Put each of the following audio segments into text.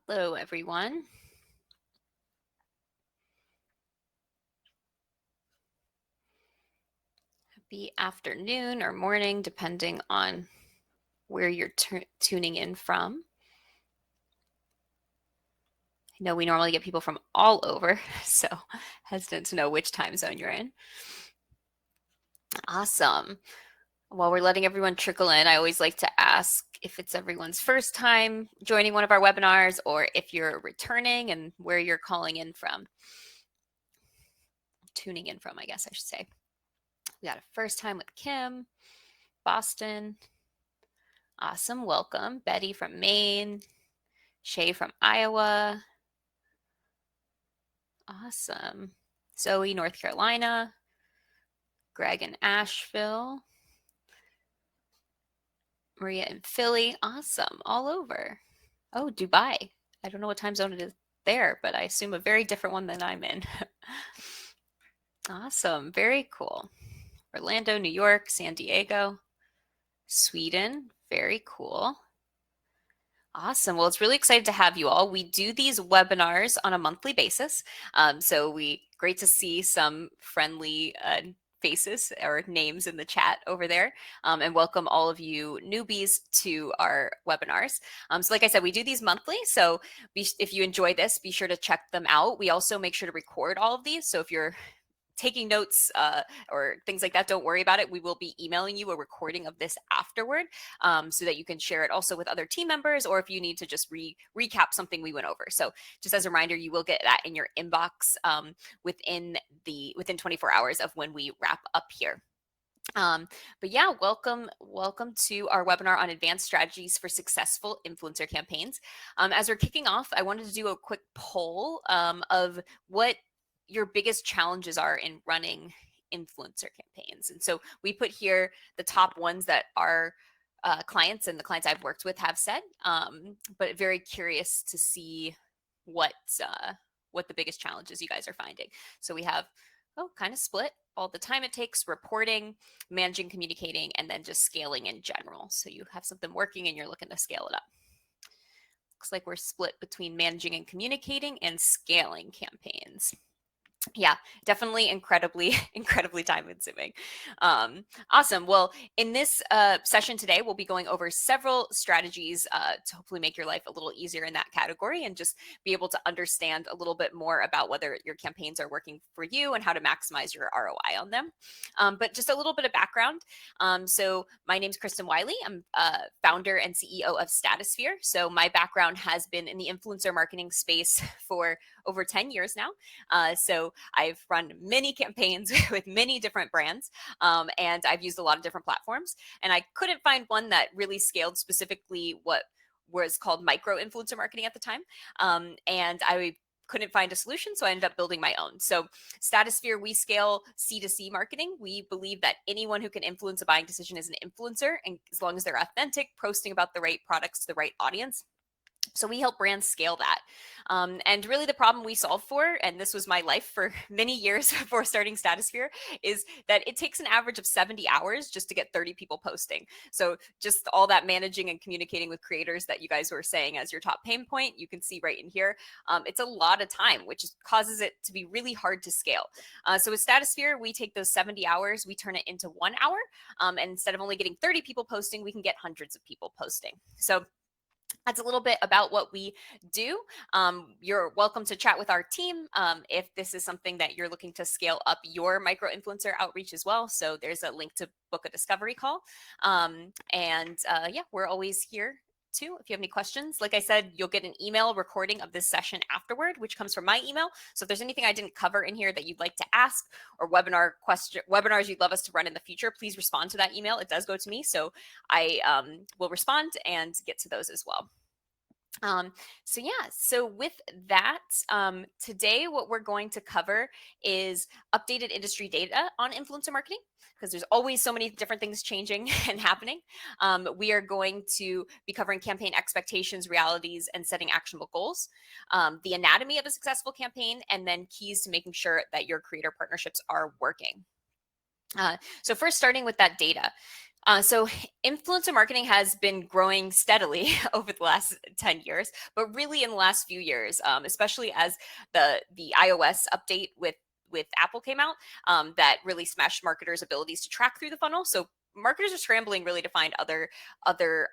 Hello, everyone. Happy afternoon or morning, depending on where you're tuning in from. I know we normally get people from all over, so hesitant to know which time zone you're in. Awesome. While we're letting everyone trickle in, I always like to ask if it's everyone's first time joining one of our webinars or if you're returning and where you're calling in from. Tuning in from, I guess I should say. We got a first time with Kim, Boston. Awesome. Welcome. Betty from Maine. Shay from Iowa. Awesome. Zoe, North Carolina. Greg in Asheville. Maria in Philly. Awesome. All over. Oh, Dubai. I don't know what time zone it is there, but I assume a very different one than I'm in. Awesome. Very cool. Orlando, New York, San Diego, Sweden. Very cool. Awesome. Well, it's really excited to have you all. We do these webinars on a monthly basis. So great to see some friendly faces or names in the chat over there, and welcome all of you newbies to our webinars. So like I said, we do these monthly. So if you enjoy this, be sure to check them out. We also make sure to record all of these. So if you're taking notes or things like that, don't worry about it. We will be emailing you a recording of this afterward, so that you can share it also with other team members, or if you need to just recap something we went over. So just as a reminder, you will get that in your inbox within 24 hours of when we wrap up here. But yeah, welcome to our webinar on advanced strategies for successful influencer campaigns. As we're kicking off, I wanted to do a quick poll of what your biggest challenges are in running influencer campaigns. And so we put here the top ones that our clients and the clients I've worked with have said, but very curious to see what the biggest challenges you guys are finding. So we have, kind of split all the time it takes, reporting, managing, communicating, and then just scaling in general. So you have something working and you're looking to scale it up. Looks like we're split between managing and communicating and scaling campaigns. Yeah, definitely incredibly time consuming. Awesome. Well, in this session today, we'll be going over several strategies to hopefully make your life a little easier in that category and just be able to understand a little bit more about whether your campaigns are working for you and how to maximize your ROI on them. But just a little bit of background. So my name is Kristen Wiley. I'm founder and CEO of Statusphere. So my background has been in the influencer marketing space for over 10 years now. So I've run many campaigns with many different brands, and I've used a lot of different platforms. And I couldn't find one that really scaled specifically what was called micro influencer marketing at the time. And I couldn't find a solution, so I ended up building my own. So Statusphere, we scale C2C marketing. We believe that anyone who can influence a buying decision is an influencer, and as long as they're authentic, posting about the right products to the right audience. So we help brands scale that. And really the problem we solve for, and this was my life for many years before starting Statusphere, is that it takes an average of 70 hours just to get 30 people posting. So just all that managing and communicating with creators that you guys were saying as your top pain point, you can see right in here. It's a lot of time, which causes it to be really hard to scale. So with Statusphere, we take those 70 hours, we turn it into 1 hour. And instead of only getting 30 people posting, we can get hundreds of people posting. So that's a little bit about what we do. You're welcome to chat with our team if this is something that you're looking to scale up your micro influencer outreach as well. So there's a link to book a discovery call. Yeah, we're always here too. If you have any questions, like I said, you'll get an email recording of this session afterward, which comes from my email. So if there's anything I didn't cover in here that you'd like to ask, or webinars you'd love us to run in the future, please respond to that email. It does go to me, so I will respond and get to those as well. So with that, today what we're going to cover is updated industry data on influencer marketing, because there's always so many different things changing and happening. We are going to be covering campaign expectations, realities, and setting actionable goals, the anatomy of a successful campaign, and then keys to making sure that your creator partnerships are working. So first, starting with that data. So influencer marketing has been growing steadily over the last 10 years, but really in the last few years, especially as the iOS update with Apple came out, that really smashed marketers' abilities to track through the funnel. So marketers are scrambling really to find other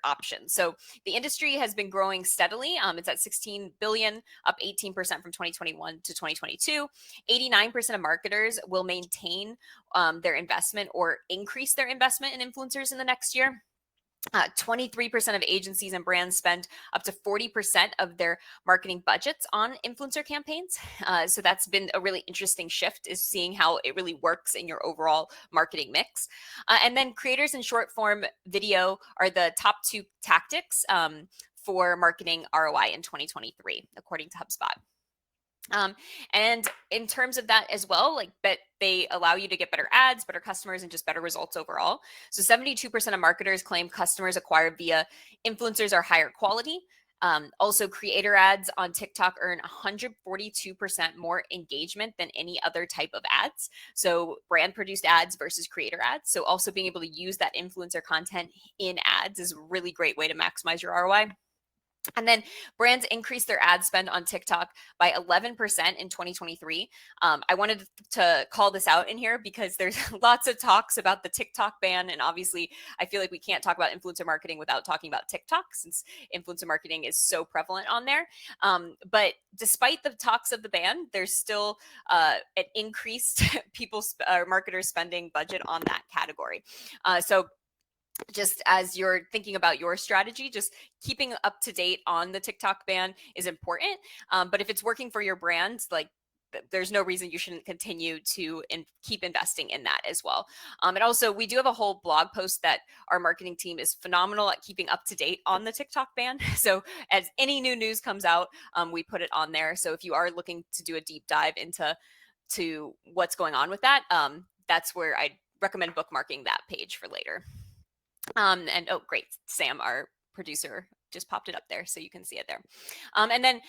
options. So the industry has been growing steadily. It's at 16 billion, up 18% from 2021 to 2022. 89% of marketers will maintain their investment or increase their investment in influencers in the next year. 23% of agencies and brands spend up to 40% of their marketing budgets on influencer campaigns. So that's been a really interesting shift, is seeing how it really works in your overall marketing mix. And then creators and short form video are the top two tactics for marketing ROI in 2023, according to HubSpot. And in terms of that as well, like, but they allow you to get better ads, better customers, and just better results overall. So 72% of marketers claim customers acquired via influencers are higher quality. Also, creator ads on TikTok earn 142% more engagement than any other type of ads. So brand produced ads versus creator ads. So also being able to use that influencer content in ads is a really great way to maximize your ROI. And then brands increased their ad spend on TikTok by 11% in 2023. I wanted to call this out in here because there's lots of talks about the TikTok ban. And obviously, I feel like we can't talk about influencer marketing without talking about TikTok, since influencer marketing is so prevalent on there. But despite the talks of the ban, there's still an increased marketers spending budget on that category. So just as you're thinking about your strategy, just keeping up to date on the TikTok ban is important. But if it's working for your brand, like, there's no reason you shouldn't continue to keep investing in that as well. And also, we do have a whole blog post that our marketing team is phenomenal at keeping up to date on the TikTok ban. So as any new news comes out, we put it on there. So if you are looking to do a deep dive into what's going on with that, that's where I'd recommend bookmarking that page for later. And oh, great, Sam, our producer, just popped it up there so you can see it there. And then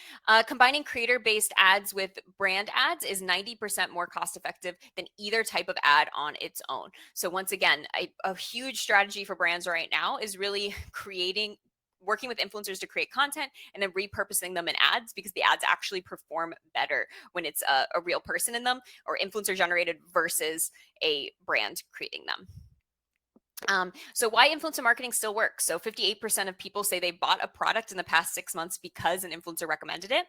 combining creator-based ads with brand ads is 90% more cost-effective than either type of ad on its own. So once again, a huge strategy for brands right now is really working with influencers to create content and then repurposing them in ads, because the ads actually perform better when it's a real person in them or influencer generated versus a brand creating them. So why influencer marketing still works? So 58% of people say they bought a product in the past 6 months because an influencer recommended it.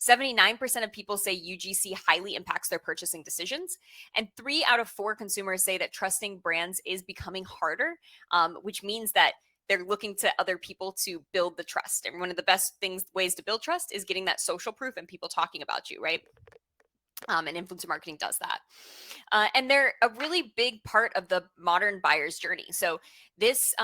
79% of people say UGC highly impacts their purchasing decisions. And 3 out of 4 consumers say that trusting brands is becoming harder, which means that they're looking to other people to build the trust. And one of the best ways to build trust is getting that social proof and people talking about you, right? And influencer marketing does that. And they're a really big part of the modern buyer's journey. So this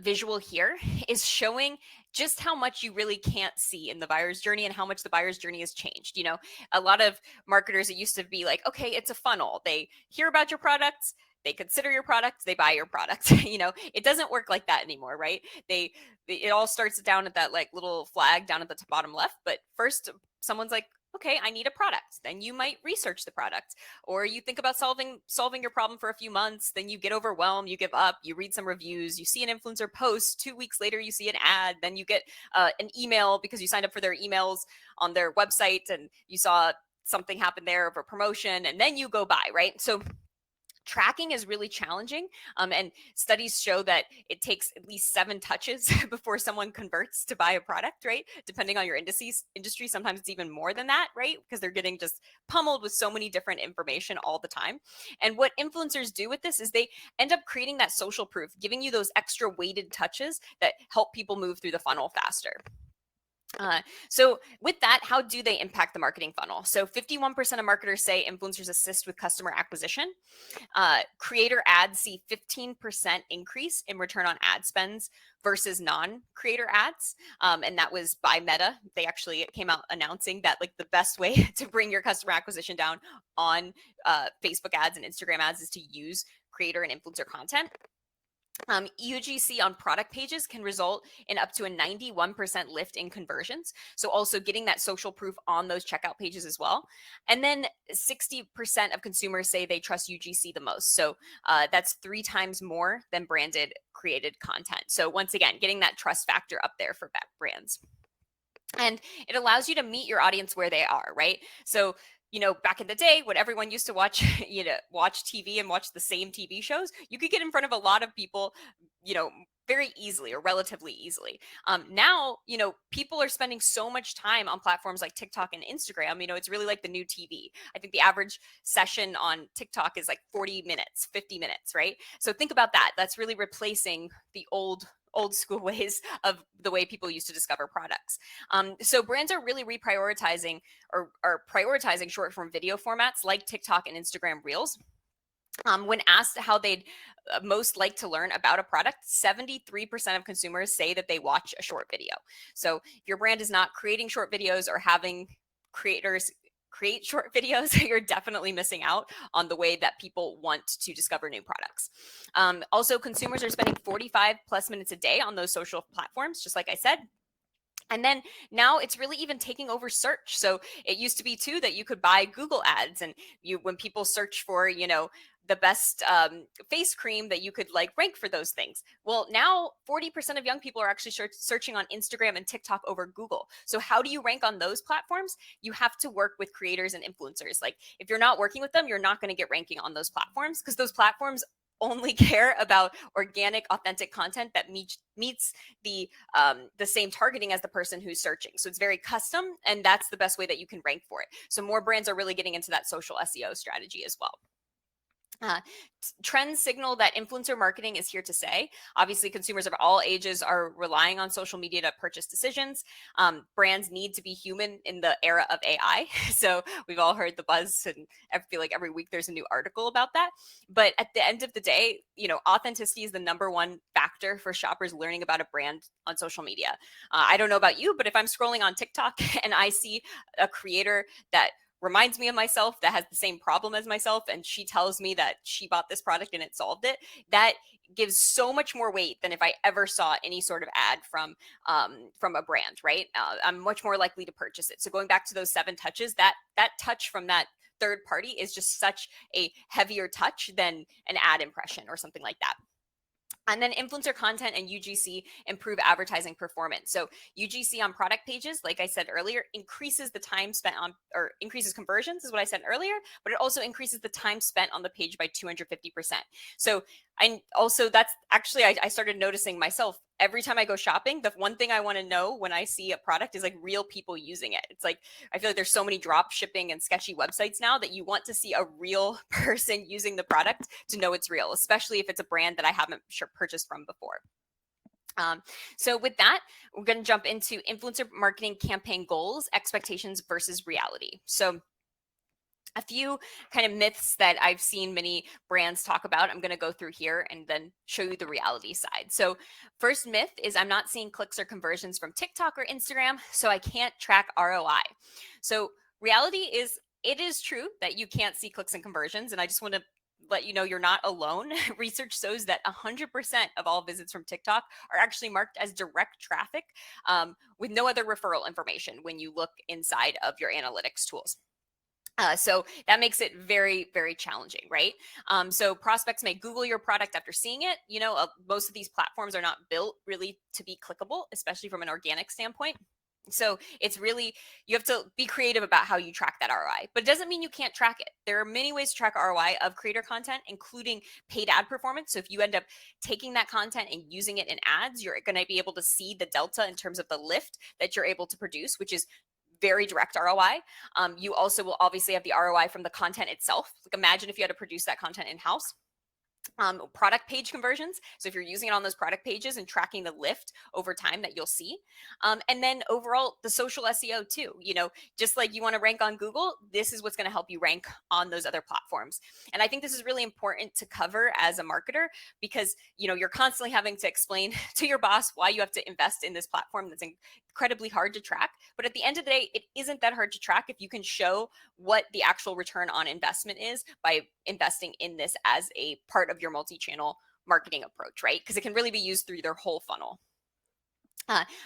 visual here is showing just how much you really can't see in the buyer's journey and how much the buyer's journey has changed. You know, a lot of marketers, it used to be like, okay, it's a funnel. They hear about your products, they consider your product, they buy your product. You know, it doesn't work like that anymore, right? It all starts down at that like little flag down at the bottom left. But first, someone's like, okay, I need a product. Then you might research the product, or you think about solving your problem for a few months. Then you get overwhelmed, you give up, you read some reviews, you see an influencer post. 2 weeks later, you see an ad. Then you get an email because you signed up for their emails on their website and you saw something happen there of a promotion, and then you go buy, right? So tracking is really challenging, and studies show that it takes at least 7 touches before someone converts to buy a product, right? Depending on your industry, sometimes it's even more than that, right? Because they're getting just pummeled with so many different information all the time. And what influencers do with this is they end up creating that social proof, giving you those extra weighted touches that help people move through the funnel faster. So with that, how do they impact the marketing funnel? So 51% of marketers say influencers assist with customer acquisition. Creator ads see 15% increase in return on ad spends versus non-creator ads. And that was by Meta. They actually came out announcing that like the best way to bring your customer acquisition down on Facebook ads and Instagram ads is to use creator and influencer content. UGC on product pages can result in up to a 91% lift in conversions. So also getting that social proof on those checkout pages as well. And then 60% of consumers say they trust UGC the most. So that's 3 times more than branded created content. So once again, getting that trust factor up there for brands. And it allows you to meet your audience where they are, right? So back in the day when everyone used to watch, watch TV and watch the same TV shows, you could get in front of a lot of people, very easily or relatively easily. Now, people are spending so much time on platforms like TikTok and Instagram. It's really like the new TV. I think the average session on TikTok is like 40 minutes, 50 minutes, right? So think about that. That's really replacing the old school ways of the way people used to discover products. So brands are really reprioritizing or are prioritizing short form video formats like TikTok and Instagram Reels. When asked how they'd most like to learn about a product, 73% of consumers say that they watch a short video. So if your brand is not creating short videos or having creators create short videos, you're definitely missing out on the way that people want to discover new products. Also, consumers are spending 45 plus minutes a day on those social platforms, just like I said. And then now it's really even taking over search. So it used to be too that you could buy Google ads, and when people search for, the best face cream, that you could like rank for those things. Well, now 40% of young people are actually searching on Instagram and TikTok over Google. So how do you rank on those platforms? You have to work with creators and influencers. Like if you're not working with them, you're not going to get ranking on those platforms, because those platforms only care about organic, authentic content that meets the same targeting as the person who's searching. So it's very custom, and that's the best way that you can rank for it. So more brands are really getting into that social SEO strategy as well. Trends signal that influencer marketing is here to stay. Obviously, consumers of all ages are relying on social media to purchase decisions. Brands need to be human in the era of AI. So we've all heard the buzz, and I feel like every week there's a new article about that. But at the end of the day, authenticity is the number one factor for shoppers learning about a brand on social media. I don't know about you, but if I'm scrolling on TikTok and I see a creator that reminds me of myself, that has the same problem as myself, and she tells me that she bought this product and it solved it, that gives so much more weight than if I ever saw any sort of ad from a brand, right? I'm much more likely to purchase it. So going back to those 7 touches, that touch from that third party is just such a heavier touch than an ad impression or something like that. And then influencer content and UGC improve advertising performance. So UGC on product pages, like I said earlier, increases the time spent on, or increases conversions is what I said earlier, but it also increases the time spent on the page by 250%. So that's actually, I started noticing myself every time I go shopping, the one thing I want to know when I see a product is like real people using it. It's like, I feel like there's so many drop shipping and sketchy websites now that you want to see a real person using the product to know it's real, especially if it's a brand that I haven't purchased from before. So with that, we're going to jump into influencer marketing campaign goals, expectations versus reality. So a few kind of myths that I've seen many brands talk about, I'm going to go through here and then show you the reality side. So first myth is I'm not seeing clicks or conversions from TikTok or Instagram, so I can't track ROI. So reality is, it is true that you can't see clicks and conversions, and I just want to let you know you're not alone. Research shows that 100% of all visits from TikTok are actually marked as direct traffic with no other referral information when you look inside of your analytics tools. So that makes it very, very challenging, right? So prospects may Google your product after seeing it. Most of these platforms are not built really to be clickable, especially from an organic standpoint. So it's really, you have to be creative about how you track that ROI, but it doesn't mean you can't track it. There are many ways to track ROI of creator content, including paid ad performance. So if you end up taking that content and using it in ads, you're going to be able to see the delta in terms of the lift that you're able to produce, which is very direct ROI. You also will obviously have the ROI from the content itself. Like imagine if you had to produce that content in-house. Product page conversions. So if you're using it on those product pages and tracking the lift over time that you'll see. And then overall, the social SEO too, just like you want to rank on Google, this is what's going to help you rank on those other platforms. And I think this is really important to cover as a marketer, because, you're constantly having to explain to your boss why you have to invest in this platform that's incredibly hard to track. But at the end of the day, it isn't that hard to track if you can show what the actual return on investment is by investing in this as a part of your multi-channel marketing approach, right? Because it can really be used through their whole funnel.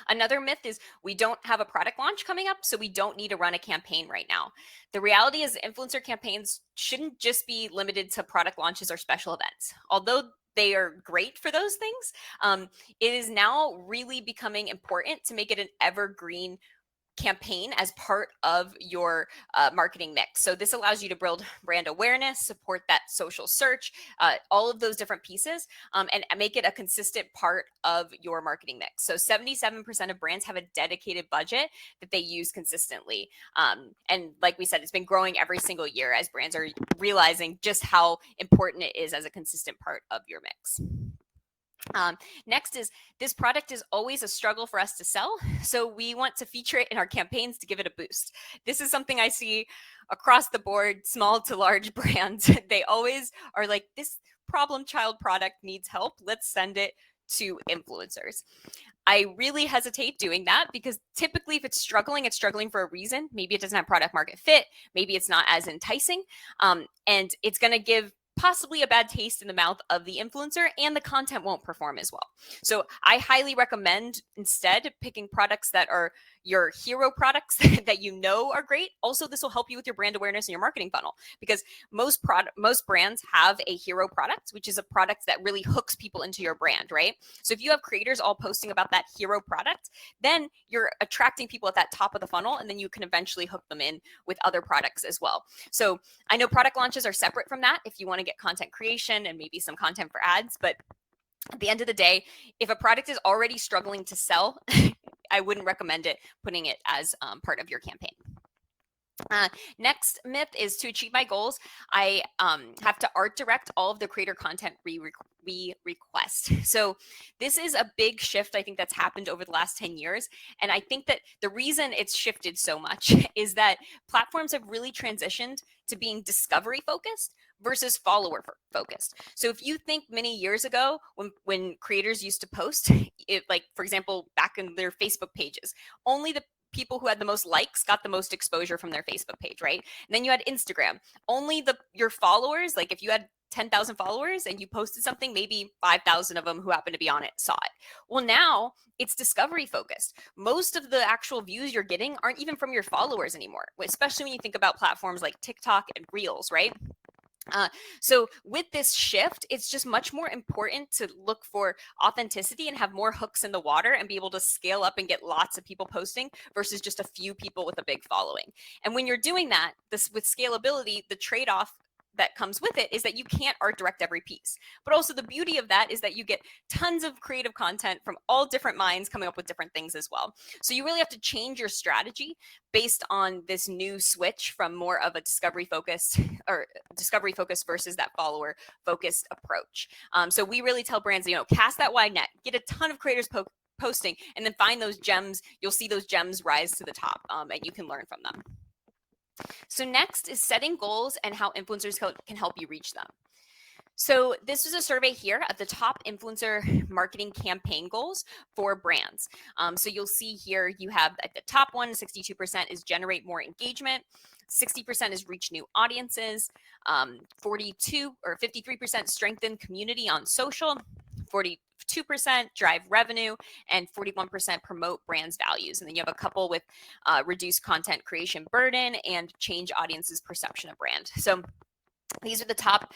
Another myth is we don't have a product launch coming up, so we don't need to run a campaign right now. The reality is influencer campaigns shouldn't just be limited to product launches or special events. Although they are great for those things, it is now really becoming important to make it an evergreen campaign as part of your marketing mix. So this allows you to build brand awareness, support that social search, all of those different pieces, and make it a consistent part of your marketing mix. So 77% of brands have a dedicated budget that they use consistently. And like we said, it's been growing every single year as brands are realizing just how important it is as a consistent part of your mix. Next is this product is always a struggle for us to sell. So we want to feature it in our campaigns to give it a boost. This is something I see across the board, small to large brands. They always are like, this problem child product needs help. Let's send it to influencers. I really hesitate doing that because typically if it's struggling for a reason. Maybe it doesn't have product market fit. Maybe it's not as enticing. And it's going to give possibly a bad taste in the mouth of the influencer, and the content won't perform as well. So I highly recommend instead picking products that are your hero products that you know are great. Also, this will help you with your brand awareness and your marketing funnel because most brands have a hero product, which is a product that really hooks people into your brand, right? So if you have creators all posting about that hero product, then you're attracting people at that top of the funnel, and then you can eventually hook them in with other products as well. So I know product launches are separate from that if you want to get content creation and maybe some content for ads, but at the end of the day, if a product is already struggling to sell, I wouldn't recommend it, putting it as part of your campaign. Next myth is to achieve my goals, I have to art direct all of the creator content we request. So this is a big shift, I think, that's happened over the last 10 years. And I think that the reason it's shifted so much is that platforms have really transitioned to being discovery focused versus follower focused. So if you think many years ago when creators used to post, like for example, back in their Facebook pages, only the people who had the most likes got the most exposure from their Facebook page, right? And then you had Instagram. Only your followers, like if you had 10,000 followers and you posted something, maybe 5,000 of them who happened to be on it saw it. Well, now it's discovery focused. Most of the actual views you're getting aren't even from your followers anymore, especially when you think about platforms like TikTok and Reels, right? So with this shift, it's just much more important to look for authenticity and have more hooks in the water and be able to scale up and get lots of people posting versus just a few people with a big following. And when you're doing that, with scalability, the trade-off that comes with it is that you can't art direct every piece. But also the beauty of that is that you get tons of creative content from all different minds coming up with different things as well. So you really have to change your strategy based on this new switch from more of a discovery focused versus that follower focused approach. So we really tell brands, cast that wide net, get a ton of creators posting, and then find those gems. You'll see those gems rise to the top, and you can learn from them. So next is setting goals and how influencers can help you reach them. So this is a survey here of the top influencer marketing campaign goals for brands. So you'll see here you have at the top one, 62% is generate more engagement, 60% is reach new audiences, 53% strengthen community on social, 42% drive revenue, and 41% promote brands' values. And then you have a couple with reduce content creation burden and change audience's perception of brand. So these are the top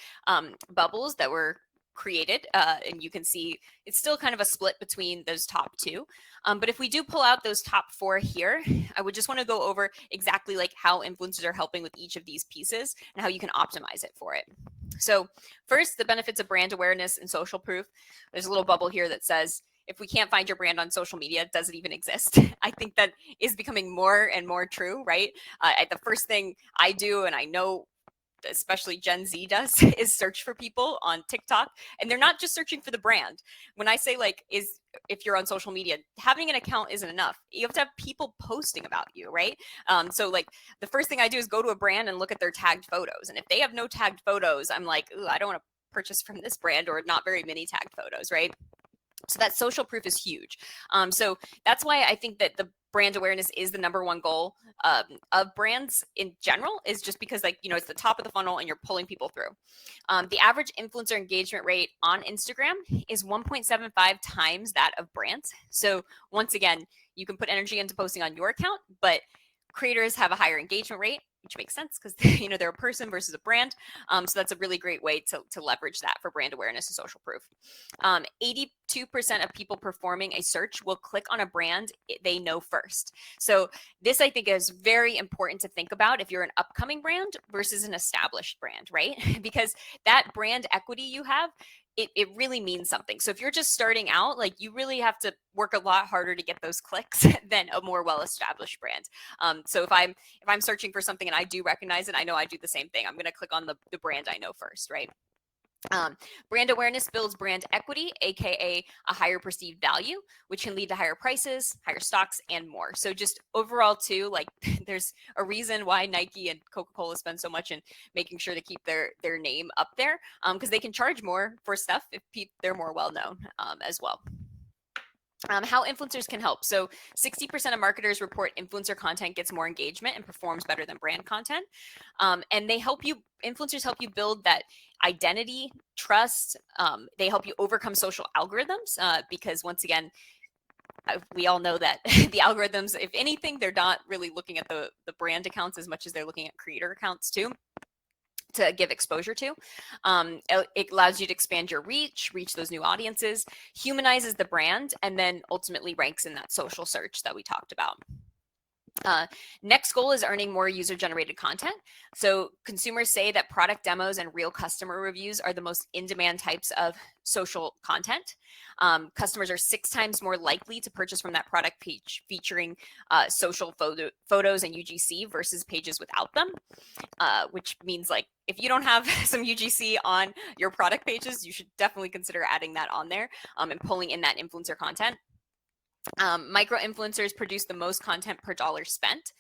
bubbles that were created, and you can see it's still kind of a split between those top two. But if we do pull out those top four here, I would just want to go over exactly like how influencers are helping with each of these pieces and how you can optimize it for it. So first, the benefits of brand awareness and social proof. There's a little bubble here that says, if we can't find your brand on social media, does it even exist? I think that is becoming more and more true, right? The first thing I do, and I know especially Gen Z does, is search for people on TikTok, and they're not just searching for the brand. When I say if you're on social media, having an account isn't enough. You have to have people posting about you, right? So the first thing I do is go to a brand and look at their tagged photos. And if they have no tagged photos, I'm like, ooh, I don't want to purchase from this brand, or not very many tagged photos, right? So that social proof is huge. So that's why I think that the brand awareness is the number one goal of brands in general, is just because, like, you know, it's the top of the funnel and you're pulling people through. The average influencer engagement rate on Instagram is 1.75 times that of brands. So once again, you can put energy into posting on your account, but creators have a higher engagement rate, which makes sense because you know, they're a person versus a brand. So that's a really great way to leverage that for brand awareness and social proof. 82% of people performing a search will click on a brand they know first. So this, I think, is very important to think about if you're an upcoming brand versus an established brand, right? Because that brand equity you have, it really means something. So if you're just starting out, like, you really have to work a lot harder to get those clicks than a more well-established brand. So if I'm searching for something and I do recognize it, I know I do the same thing. I'm going to click on the brand I know first, right? Brand awareness builds brand equity, aka a higher perceived value, which can lead to higher prices, higher stocks, and more. So just overall too, like, there's a reason why Nike and Coca-Cola spend so much in making sure to keep their name up there, because they can charge more for stuff if they're more well known as well. How influencers can help. So 60% of marketers report influencer content gets more engagement and performs better than brand content. And influencers help you build that identity, trust. They help you overcome social algorithms because, once again, we all know that the algorithms, if anything, they're not really looking at the brand accounts as much as they're looking at creator accounts too, to give exposure to. It allows you to expand your reach those new audiences, humanizes the brand, and then ultimately ranks in that social search that we talked about. Next goal is earning more user-generated content. So consumers say that product demos and real customer reviews are the most in-demand types of social content. Customers are 6 times more likely to purchase from that product page featuring social photos and UGC versus pages without them, which means, like, if you don't have some UGC on your product pages, you should definitely consider adding that on there and pulling in that influencer content. Micro influencers produce the most content per dollar spent.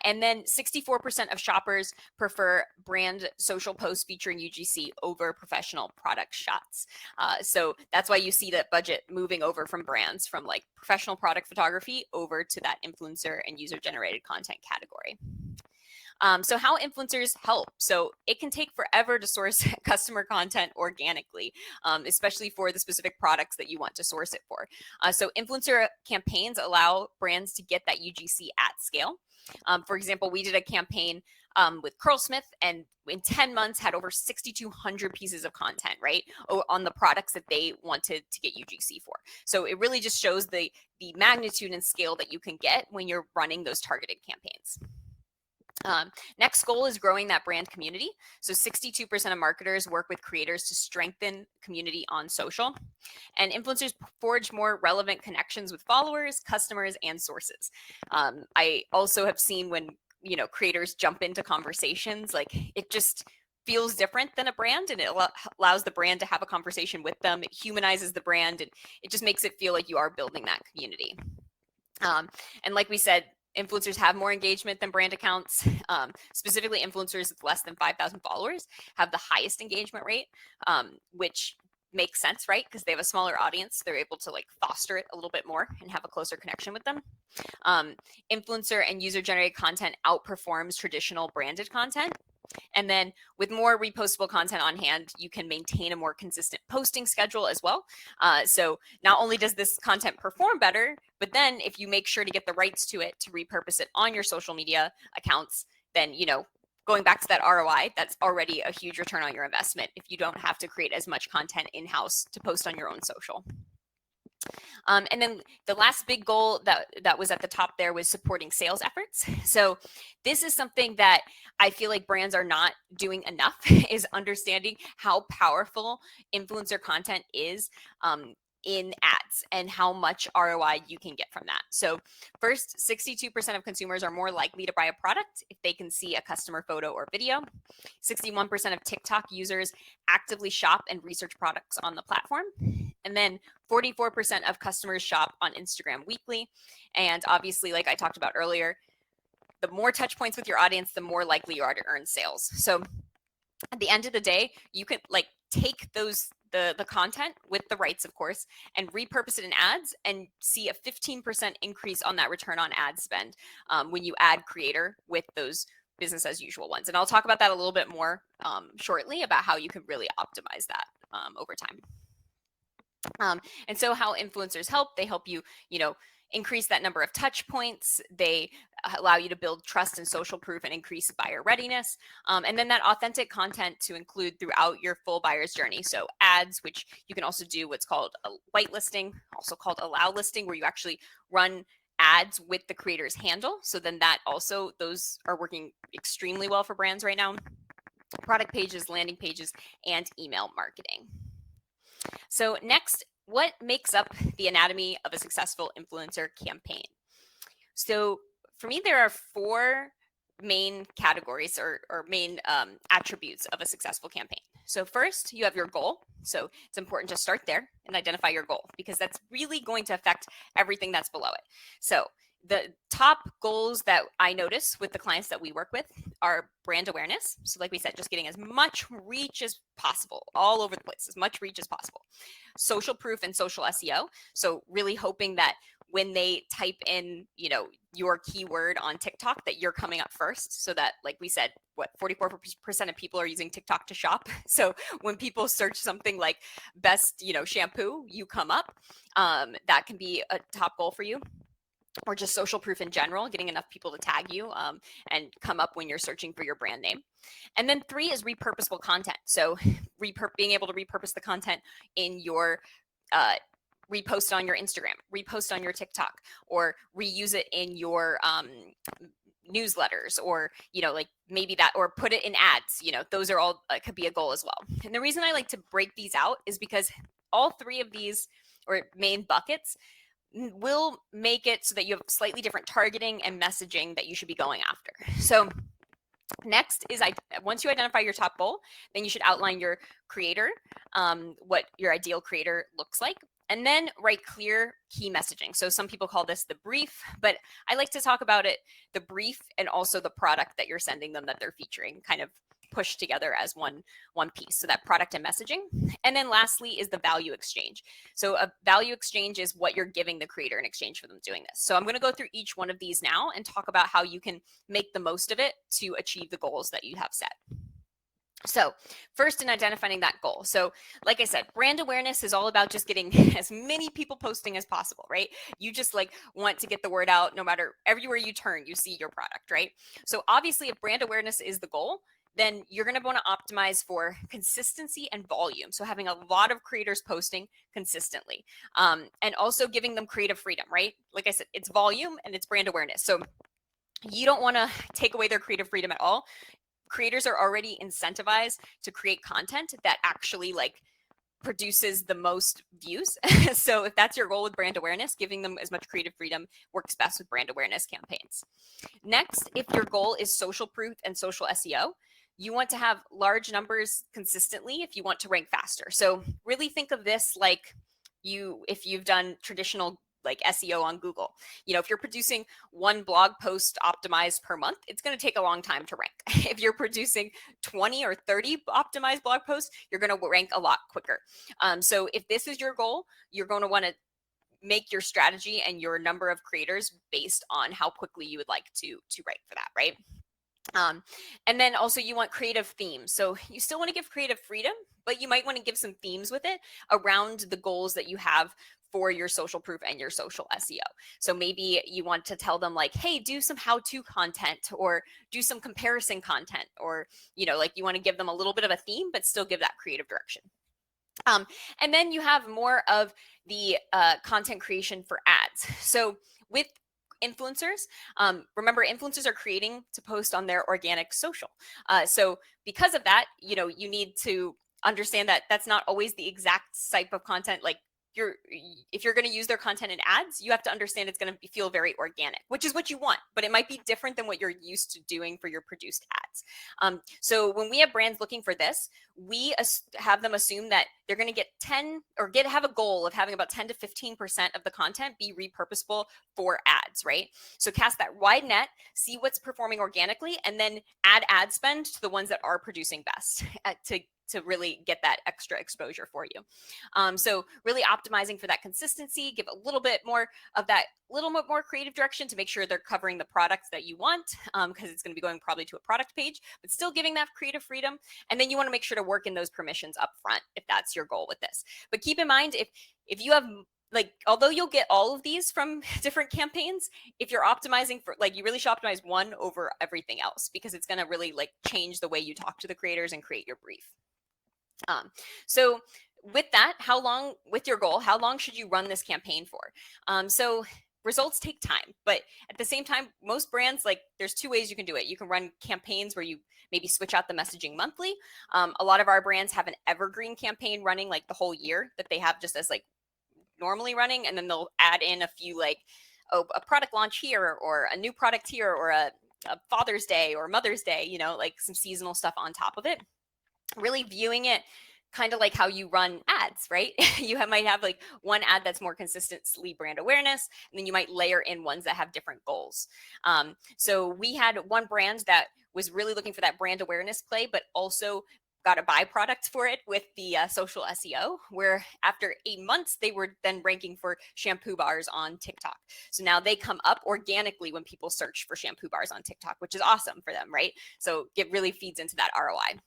And then 64% of shoppers prefer brand social posts featuring UGC over professional product shots. So that's why you see that budget moving over from brands, from like professional product photography over to that influencer and user generated content category. So how influencers help. So it can take forever to source customer content organically, especially for the specific products that you want to source it for. So influencer campaigns allow brands to get that UGC at scale. For example, we did a campaign with Curlsmith, and in 10 months had over 6,200 pieces of content, right, on the products that they wanted to get UGC for. So it really just shows the magnitude and scale that you can get when you're running those targeted campaigns. Next goal is growing that brand community. So 62% of marketers work with creators to strengthen community on social, and influencers forge more relevant connections with followers, customers, and sources. I also have seen when, you know, creators jump into conversations, like, it just feels different than a brand, and it allows the brand to have a conversation with them. It humanizes the brand, and it just makes it feel like you are building that community. And like we said, influencers have more engagement than brand accounts. Specifically, influencers with less than 5,000 followers have the highest engagement rate, which makes sense, right? Because they have a smaller audience. They're able to, like, foster it a little bit more and have a closer connection with them. Influencer and user-generated content outperforms traditional branded content. And then with more repostable content on hand, you can maintain a more consistent posting schedule as well. So not only does this content perform better, but then if you make sure to get the rights to it, to repurpose it on your social media accounts, then, you know, going back to that ROI, that's already a huge return on your investment if you don't have to create as much content in-house to post on your own social. And then the last big goal that was at the top there was supporting sales efforts. So this is something that I feel like brands are not doing enough, is understanding how powerful influencer content is in ads and how much ROI you can get from that. So first, 62% of consumers are more likely to buy a product if they can see a customer photo or video. 61% of TikTok users actively shop and research products on the platform. And then 44% of customers shop on Instagram weekly. And obviously, like I talked about earlier, the more touch points with your audience, the more likely you are to earn sales. So at the end of the day, you can, like, take those the content with the rights, of course, and repurpose it in ads and see a 15% increase on that return on ad spend when you add creator with those business as usual ones. And I'll talk about that a little bit more shortly about how you can really optimize that over time. And so how influencers help, they help you, increase that number of touch points. They allow you to build trust and social proof and increase buyer readiness. And then that authentic content to include throughout your full buyer's journey. So ads, which you can also do what's called a whitelisting, also called allow listing, where you actually run ads with the creator's handle. So then that also, those are working extremely well for brands right now. Product pages, landing pages, and email marketing. So next, what makes up the anatomy of a successful influencer campaign? So for me, there are 4 main categories or main attributes of a successful campaign. So first, you have your goal. So it's important to start there and identify your goal, because that's really going to affect everything that's below it. So the top goals that I notice with the clients that we work with are brand awareness. So like we said, just getting as much reach as possible all over the place, as much reach as possible. Social proof and social SEO. So really hoping that when they type in, your keyword on TikTok, that you're coming up first, so that, like we said, 44% of people are using TikTok to shop. So when people search something like best, shampoo, you come up. That can be a top goal for you. Or just social proof in general, getting enough people to tag you and come up when you're searching for your brand name. And then 3 is repurposable content. So being able to repurpose the content in your repost on your Instagram, repost on your TikTok, or reuse it in your newsletters, or like maybe that, or put it in ads. Those are all could be a goal as well. And the reason I like to break these out is because all 3 of these or main buckets will make it so that you have slightly different targeting and messaging that you should be going after. So next is, once you identify your top goal, then you should outline your creator, what your ideal creator looks like, and then write clear key messaging. So some people call this the brief, but I like to talk about it, the brief and also the product that you're sending them that they're featuring, kind of pushed together as one piece. So that product and messaging. And then lastly is the value exchange. So a value exchange is what you're giving the creator in exchange for them doing this. So I'm going to go through each one of these now and talk about how you can make the most of it to achieve the goals that you have set. So first, in identifying that goal. So like I said, brand awareness is all about just getting as many people posting as possible, right? You just want to get the word out. No matter, everywhere you turn, you see your product, right? So obviously, if brand awareness is the goal, then you're going to want to optimize for consistency and volume. So having a lot of creators posting consistently, and also giving them creative freedom, right? Like I said, it's volume and it's brand awareness. So you don't want to take away their creative freedom at all. Creators are already incentivized to create content that actually produces the most views. So if that's your goal with brand awareness, giving them as much creative freedom works best with brand awareness campaigns. Next, if your goal is social proof and social SEO, you want to have large numbers consistently if you want to rank faster. So really think of this like if you've done traditional SEO on Google. If you're producing 1 blog post optimized per month, it's going to take a long time to rank. If you're producing 20 or 30 optimized blog posts, you're going to rank a lot quicker. So if this is your goal, you're going to want to make your strategy and your number of creators based on how quickly you would like to rank for that, right? And then also you want creative themes. So you still want to give creative freedom, but you might want to give some themes with it around the goals that you have for your social proof and your social SEO. So maybe you want to tell them hey, do some how-to content or do some comparison content, or, you want to give them a little bit of a theme, but still give that creative direction. And then you have more of the content creation for ads. So with influencers, remember, influencers are creating to post on their organic social. So because of that, you need to understand that that's not always the exact type of content. If you're going to use their content in ads, you have to understand it's going to feel very organic, which is what you want, but it might be different than what you're used to doing for your produced ads. So when we have brands looking for this, we have them assume that they're going to get have a goal of having about 10 to 15% of the content be repurposable for ads, right? So cast that wide net, see what's performing organically, and then add ad spend to the ones that are producing best to to really get that extra exposure for you. So really optimizing for that consistency, give a little bit more of that little bit more creative direction to make sure they're covering the products that you want, because it's going to be going probably to a product page, but still giving that creative freedom. And then you want to make sure to work in those permissions up front if that's your goal with this. But keep in mind, if you have, like, although you'll get all of these from different campaigns, if you're optimizing for, like, you really should optimize one over everything else, because it's going to really like change the way you talk to the creators and create your brief. So with that, with your goal, how long should you run this campaign for? So results take time, but at the same time, most brands, like, there's two ways you can do it. You can run campaigns where you maybe switch out the messaging monthly. A lot of our brands have an evergreen campaign running like the whole year that they have just as like normally running, and then they'll add in a few, like, a product launch here, or a new product here, or a Father's Day or Mother's Day, like some seasonal stuff on top of it. Really viewing it kind of like how you run ads, right? You might have like one ad that's more consistently brand awareness, and then you might layer in ones that have different goals. So we had one brand that was really looking for that brand awareness play, but also got a byproduct for it with the social SEO, where after 8 months, they were then ranking for shampoo bars on TikTok. So now they come up organically when people search for shampoo bars on TikTok, which is awesome for them, right? So it really feeds into that ROI.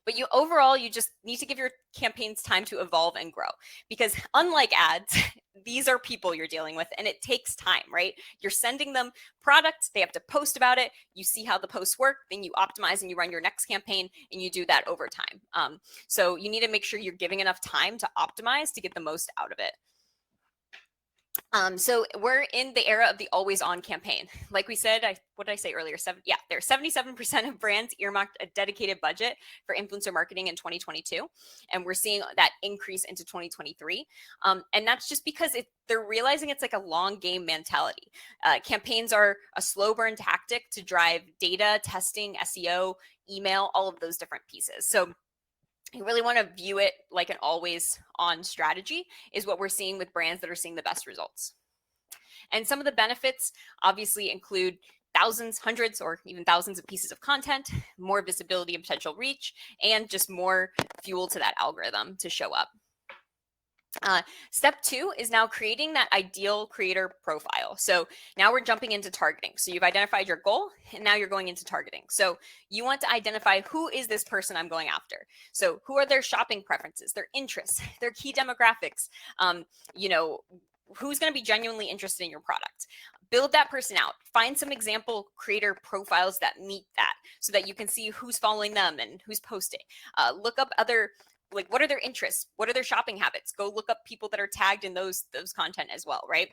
But overall, you just need to give your campaigns time to evolve and grow, because unlike ads, these are people you're dealing with, and it takes time, right? You're sending them products, they have to post about it, you see how the posts work, then you optimize and you run your next campaign, and you do that over time. So you need to make sure you're giving enough time to optimize to get the most out of it. So we're in the era of the always on campaign. Like we said, what did I say earlier? There's 77% of brands earmarked a dedicated budget for influencer marketing in 2022. And we're seeing that increase into 2023. And that's just because they're realizing it's like a long game mentality. Campaigns are a slow burn tactic to drive data, testing, SEO, email, all of those different pieces. So you really want to view it like an always on strategy is what we're seeing with brands that are seeing the best results. And some of the benefits obviously include thousands, hundreds, or even thousands of pieces of content, more visibility and potential reach, and just more fuel to that algorithm to show up. Step 2 is now creating that ideal creator profile. So now we're jumping into targeting. So you've identified your goal, and now you're going into targeting. So you want to identify, who is this person I'm going after? So who are their shopping preferences, their interests, their key demographics? Who's going to be genuinely interested in your product? Build that person out. Find some example creator profiles that meet that, so that you can see who's following them and who's posting. Look up other, like, what are their interests? What are their shopping habits? Go look up people that are tagged in those content as well, right?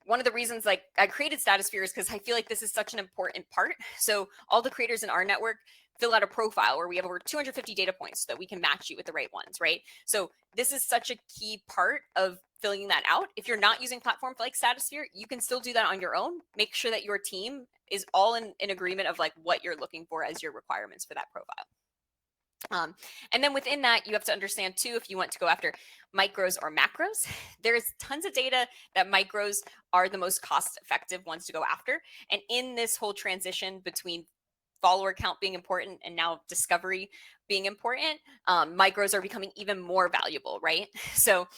One of the reasons, like, I created Statusphere is because I feel like this is such an important part. So all the creators in our network fill out a profile where we have over 250 data points so that we can match you with the right ones, right? So this is such a key part of filling that out. If you're not using platforms like Statusphere, you can still do that on your own. Make sure that your team is all in agreement of like what you're looking for as your requirements for that profile. And then within that, you have to understand too, if you want to go after micros or macros, there's tons of data that micros are the most cost-effective ones to go after. And in this whole transition between follower count being important and now discovery being important, micros are becoming even more valuable, right? So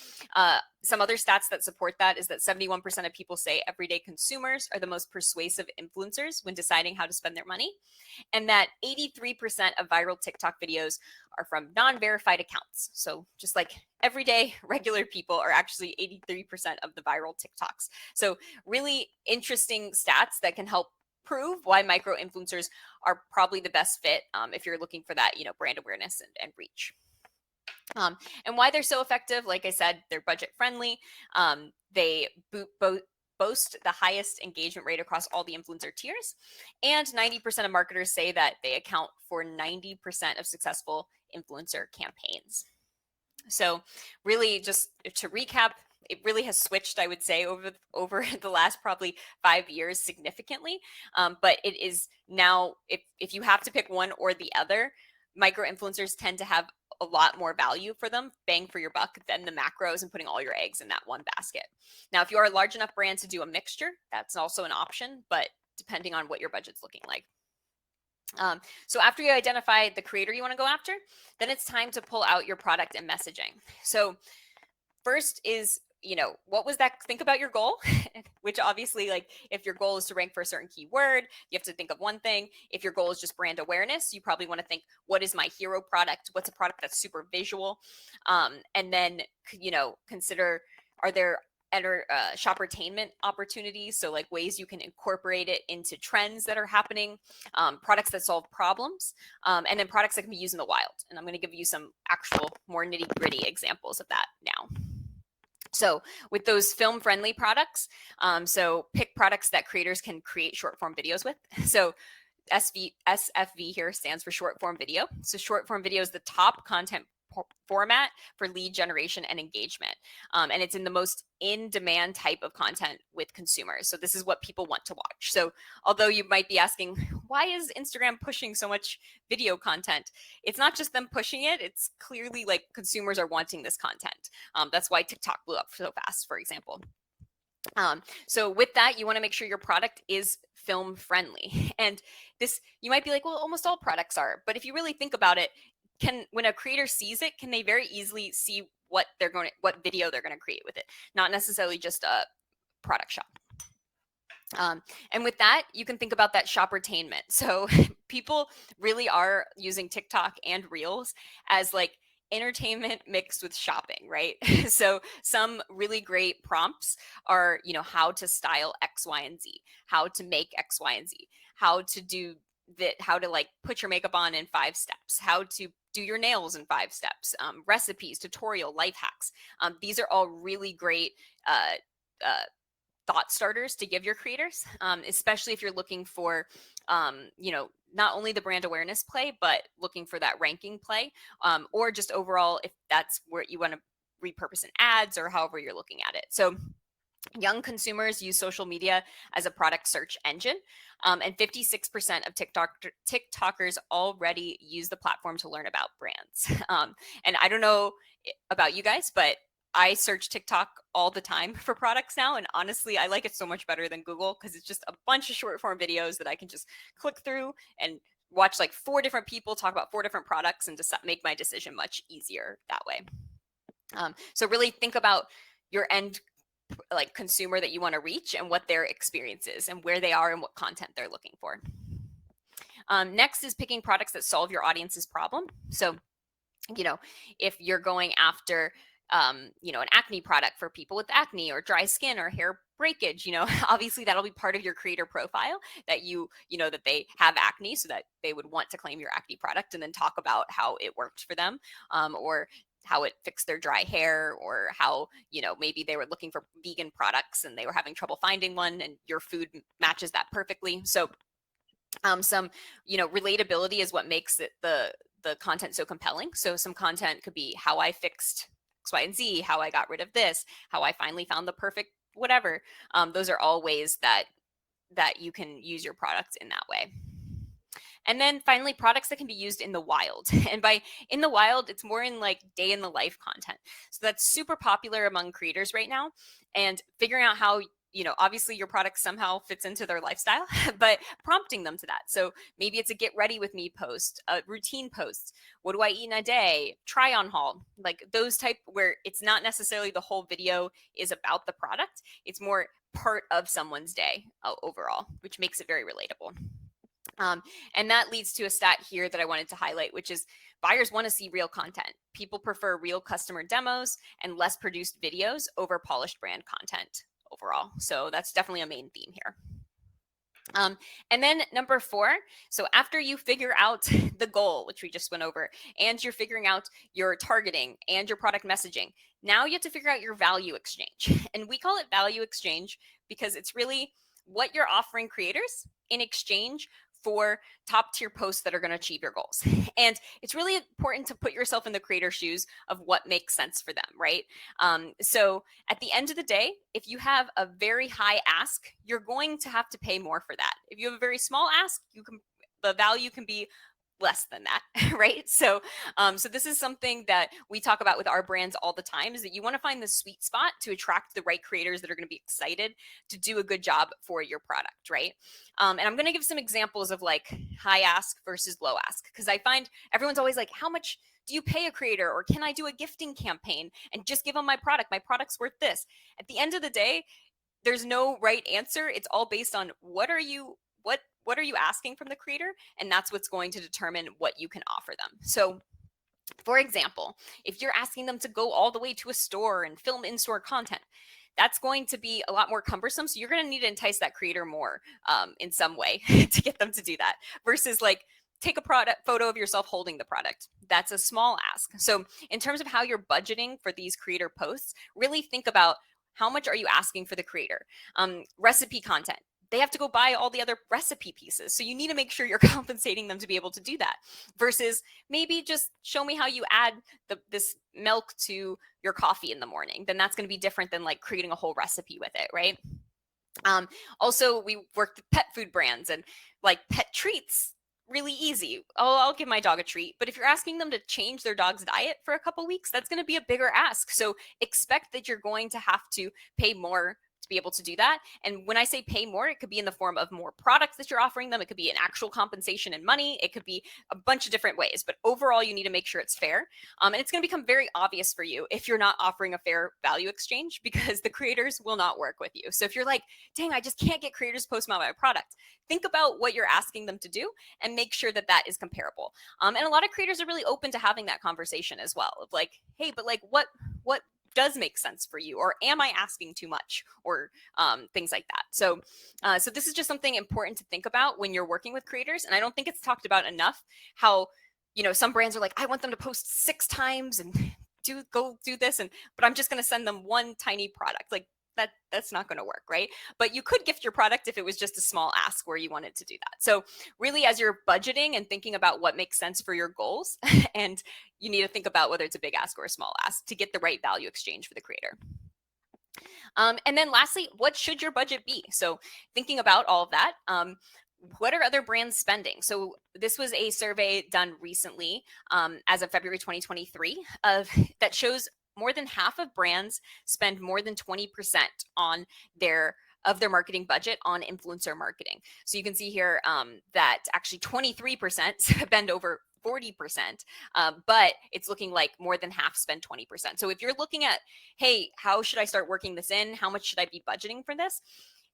some other stats that support that is that 71% of people say everyday consumers are the most persuasive influencers when deciding how to spend their money, and that 83% of viral TikTok videos are from non-verified accounts. So just like everyday regular people are actually 83% of the viral TikToks. So really interesting stats that can help prove why micro influencers are probably the best fit if you're looking for that, brand awareness and reach. And why they're so effective, like I said, they're budget friendly. They boast the highest engagement rate across all the influencer tiers, and 90% of marketers say that they account for 90% of successful influencer campaigns. So really, just to recap, it really has switched, I would say, over the last probably 5 years significantly. But it is now, if you have to pick one or the other, micro influencers tend to have a lot more value for them, bang for your buck, than the macros and putting all your eggs in that one basket. Now, if you are a large enough brand to do a mixture, that's also an option, but depending on what your budget's looking like. So after you identify the creator you want to go after, then it's time to pull out your product and messaging. So first is, what was that? Think about your goal, which obviously, like, if your goal is to rank for a certain keyword, you have to think of one thing. If your goal is just brand awareness, you probably want to think, what is my hero product? What's a product that's super visual? And then, consider, are there shoppertainment opportunities? So like ways you can incorporate it into trends that are happening, products that solve problems, and then products that can be used in the wild. And I'm going to give you some actual more nitty gritty examples of that now. So with those film friendly products, so pick products that creators can create short form videos with. So SFV here stands for short form video. So short form video is the top content format for lead generation and engagement. And it's in the most in-demand type of content with consumers. So this is what people want to watch. So although you might be asking, why is Instagram pushing so much video content? It's not just them pushing it. It's clearly like consumers are wanting this content. That's why TikTok blew up so fast, for example. So with that, you want to make sure your product is film friendly. And this, you might be like, well, almost all products are. But if you really think about it, when a creator sees it, can they very easily see what video they're going to create with it? Not necessarily just a product shop. And with that, you can think about that shoppertainment. So people really are using TikTok and Reels as like entertainment mixed with shopping, right? So some really great prompts are, how to style X, Y, and Z, how to make X, Y, and Z, how to do that, how to like put your makeup on in 5 steps, how to do your nails in 5 steps, recipes, tutorial, life hacks. These are all really great thought starters to give your creators, especially if you're looking for, not only the brand awareness play, but looking for that ranking play, or just overall, if that's where you want to repurpose in ads or however you're looking at it. So young consumers use social media as a product search engine, and 56% of TikTokers already use the platform to learn about brands. And I don't know about you guys, but I search TikTok all the time for products now. And honestly, I like it so much better than Google because it's just a bunch of short form videos that I can just click through and watch like 4 different people talk about 4 different products and just make my decision much easier that way. So really think about your end like consumer that you want to reach and what their experience is and where they are and what content they're looking for. Next is picking products that solve your audience's problem. So, if you're going after, an acne product for people with acne or dry skin or hair breakage, obviously that'll be part of your creator profile that that they have acne so that they would want to claim your acne product and then talk about how it worked for them, or how it fixed their dry hair, or how, maybe they were looking for vegan products and they were having trouble finding one and your food matches that perfectly. So some, relatability is what makes it the content so compelling. So some content could be how I fixed X, Y, and Z, how I got rid of this, how I finally found the perfect whatever. Those are all ways that you can use your products in that way. And then finally, products that can be used in the wild. And by in the wild, it's more in like day in the life content. So that's super popular among creators right now. And figuring out how, obviously your product somehow fits into their lifestyle, but prompting them to that. So maybe it's a get ready with me post, a routine post. What do I eat in a day? Try on haul, like those type where it's not necessarily the whole video is about the product. It's more part of someone's day overall, which makes it very relatable. And that leads to a stat here that I wanted to highlight, which is buyers want to see real content. People prefer real customer demos and less produced videos over polished brand content overall. So that's definitely a main theme here. And then number 4, so after you figure out the goal, which we just went over, and you're figuring out your targeting and your product messaging, now you have to figure out your value exchange. And we call it value exchange because it's really what you're offering creators in exchange for top tier posts that are going to achieve your goals. And it's really important to put yourself in the creator's shoes of what makes sense for them, right? So at the end of the day, if you have a very high ask, you're going to have to pay more for that. If you have a very small ask, the value can be less than that, right? So this is something that we talk about with our brands all the time, is that you want to find the sweet spot to attract the right creators that are going to be excited to do a good job for your product, right? And I'm going to give some examples of like high ask versus low ask, because I find everyone's always like, how much do you pay a creator, or can I do a gifting campaign and just give them my product? My product's worth this. At the end of the day, there's no right answer. It's all based on what are you asking from the creator, and that's what's going to determine what you can offer them. So for example, if you're asking them to go all the way to a store and film in-store content, that's going to be a lot more cumbersome. So you're going to need to entice that creator more in some way to get them to do that, versus like take a product photo of yourself holding the product. That's a small ask. So in terms of how you're budgeting for these creator posts, really think about how much are you asking for the creator. Recipe content, they have to go buy all the other recipe pieces. So you need to make sure you're compensating them to be able to do that, versus maybe just show me how you add this milk to your coffee in the morning. Then that's going to be different than like creating a whole recipe with it, right? Also, we work with pet food brands, and like pet treats, really easy. Oh, I'll give my dog a treat. But if you're asking them to change their dog's diet for a couple weeks, that's going to be a bigger ask. So expect that you're going to have to pay more to be able to do that. And when I say pay more, it could be in the form of more products that you're offering them. It could be an actual compensation in money. It could be a bunch of different ways. But overall, you need to make sure it's fair. And it's going to become very obvious for you if you're not offering a fair value exchange, because the creators will not work with you. So if you're like, dang, I just can't get creators to post about my product, think about what you're asking them to do and make sure that that is comparable. And a lot of creators are really open to having that conversation as well, of like, hey, but like what does make sense for you, or am I asking too much, or things like that. So this is just something important to think about when you're working with creators. And I don't think it's talked about enough how, some brands are like, I want them to post 6 times and go do this, but I'm just going to send them one tiny product. Like that's not going to work, right? But you could gift your product if it was just a small ask where you wanted to do that. So really, as you're budgeting and thinking about what makes sense for your goals, and you need to think about whether it's a big ask or a small ask to get the right value exchange for the creator. And then lastly, what should your budget be? So thinking about all of that, what are other brands spending? So this was a survey done recently, as of February 2023, that shows more than half of brands spend more than 20% on their marketing budget on influencer marketing. So you can see here that actually 23% spend over 40%, but it's looking like more than half spend 20%. So if you're looking at, hey, how should I start working this in? How much should I be budgeting for this?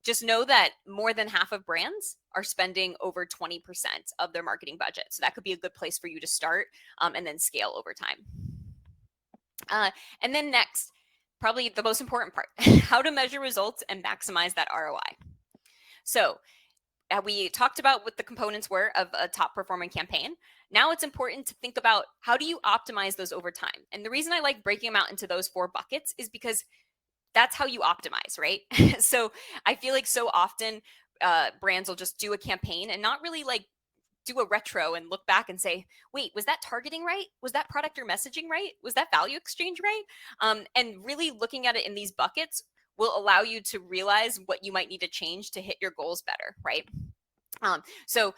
Just know that more than half of brands are spending over 20% of their marketing budget. So that could be a good place for you to start and then scale over time. And then next, probably the most important part, how to measure results and maximize that ROI. So we talked about what the components were of a top performing campaign. Now it's important to think about how do you optimize those over time. And the reason I like breaking them out into those 4 buckets is because that's how you optimize, right? So I feel like so often brands will just do a campaign and not really like do a retro and look back and say, wait, was that targeting right? Was that product or messaging right? Was that value exchange right? And really looking at it in these buckets will allow you to realize what you might need to change to hit your goals better, right? So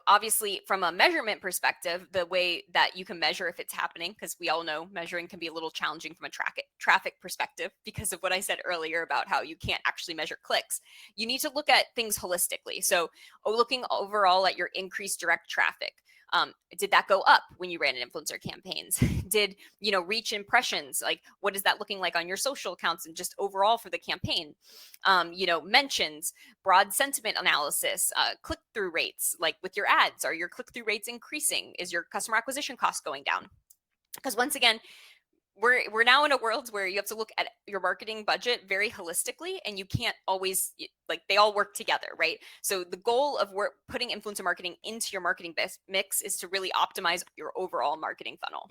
obviously from a measurement perspective, the way that you can measure if it's happening, because we all know measuring can be a little challenging from a traffic perspective because of what I said earlier about how you can't actually measure clicks. You need to look at things holistically. So looking overall at your increased direct traffic. Did that go up when you ran influencer campaigns? Did, reach impressions? Like, what is that looking like on your social accounts and just overall for the campaign? Mentions, broad sentiment analysis, click-through rates, like with your ads, are your click-through rates increasing? Is your customer acquisition cost going down? Because once again, we're now in a world where you have to look at your marketing budget very holistically, and you can't always, like, they all work together, right? So the goal of putting influencer marketing into your marketing mix is to really optimize your overall marketing funnel.